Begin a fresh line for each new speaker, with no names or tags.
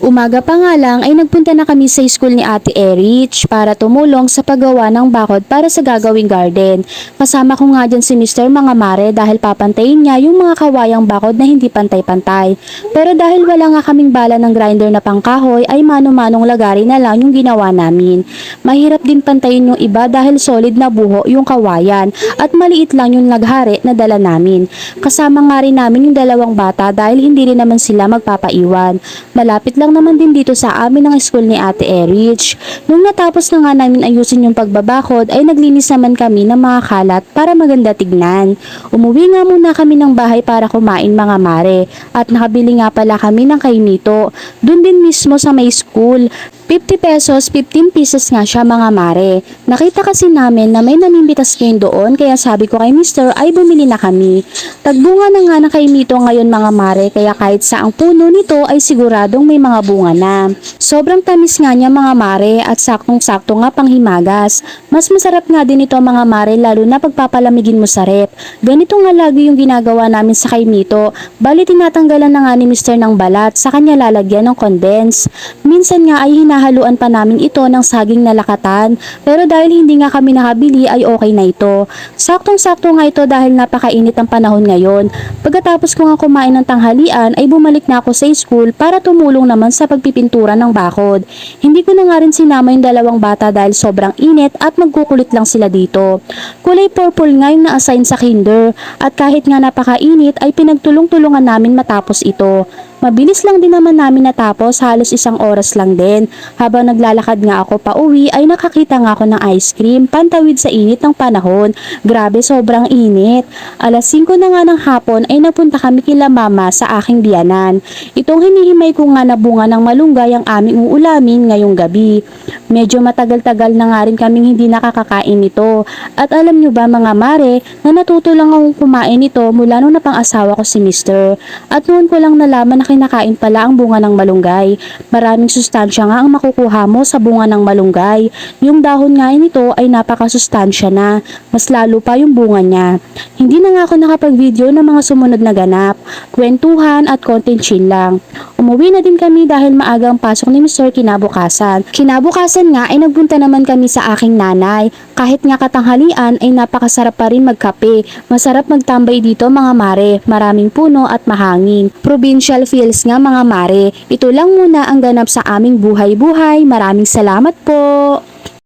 Umaga pa nga lang ay nagpunta na kami sa school ni Ate Erich para tumulong sa paggawa ng bakod para sa gagawing garden. Kasama ko nga dyan si Mr. Mga Mare dahil papantayin niya yung mga kawayang bakod na hindi pantay-pantay. Pero dahil wala nga kaming bala ng grinder na pangkahoy ay mano-manong lagari na lang yung ginawa namin. Mahirap din pantayin yung iba dahil solid na buho yung kawayan at maliit lang yung laghari na dala namin. Kasama nga rin namin yung dalawang bata dahil hindi rin naman sila magpapaiwan. Malapit lang naman din dito sa amin ang school ni Ate Erich. Nung natapos na nga namin ayusin yung pagbabakod ay naglinis naman kami ng mga kalat para maganda tignan. Umuwi nga muna kami ng bahay para kumain mga mare at nakabili nga pala kami ng kainito. Doon din mismo sa may school. 50 pesos, 15 pieces nga siya mga mare. Nakita kasi namin na may namimbitas ngayon doon kaya sabi ko kay Mister ay bumili na kami. Tagbunga na nga ng kainito ngayon mga mare kaya kahit saang puno nito ay siguradong may mga bunga na. Sobrang tamis nga niya mga mare at saktong-sakto nga panghimagas. Mas masarap nga din ito mga mare lalo na pagpapalamigin mo sa rep. Ganito nga lagi yung ginagawa namin sa kainito. Bali tinatanggalan na nga ni Mister ng balat sa kanya lalagyan ng condense. Minsan nga ay hinahaluan pa namin ito ng saging na lakatan pero dahil hindi nga kami nakabili ay okay na ito. Saktong-sakto nga ito dahil napakainit ang panahon ngayon. Pagkatapos ko nga kumain ng tanghalian ay bumalik na ako sa school para tumulong naman sa pagpipintura ng bakod. Hindi ko na nga rin sinama yung dalawang bata dahil sobrang init at magkukulit lang sila dito. Kulay purple nga yung na-assign sa kinder at kahit nga napakainit ay pinagtulong-tulungan namin matapos ito. Mabilis lang din naman namin natapos, halos 1 oras lang din. Habang naglalakad nga ako pa uwi ay nakakita nga ako ng ice cream, pantawid sa init ng panahon. Grabe sobrang init. Alas 5 na nga ng hapon ay napunta kami kila mama sa aking biyanan. Itong hinihimay ko nga na bunga ng malunggay ang aming uulamin ngayong gabi. Medyo matagal-tagal na nga rin kaming hindi nakakakain nito. At alam nyo ba mga mare na natuto lang akong kumain nito mula nung napang-asawa ko si Mister. At noon ko lang nalaman na kinakain pala ang bunga ng malunggay. Maraming sustansya nga ang makukuha mo sa bunga ng malunggay. Yung dahon nga nito ay napakasustansya na. Mas lalo pa yung bunga niya. Hindi na nga ako nakapag-video ng mga sumunod na ganap, kwentuhan at konting chill lang. Umuwi na din kami dahil maaga ang pasok ni Mr. kinabukasan. Kinabukasan nga ay nagpunta naman kami sa aking nanay. Kahit nga katanghalian ay napakasarap pa rin magkape. Masarap magtambay dito mga mare. Maraming puno at mahangin. Provincial feels nga mga mare. Ito lang muna ang ganap sa aming buhay-buhay. Maraming salamat po!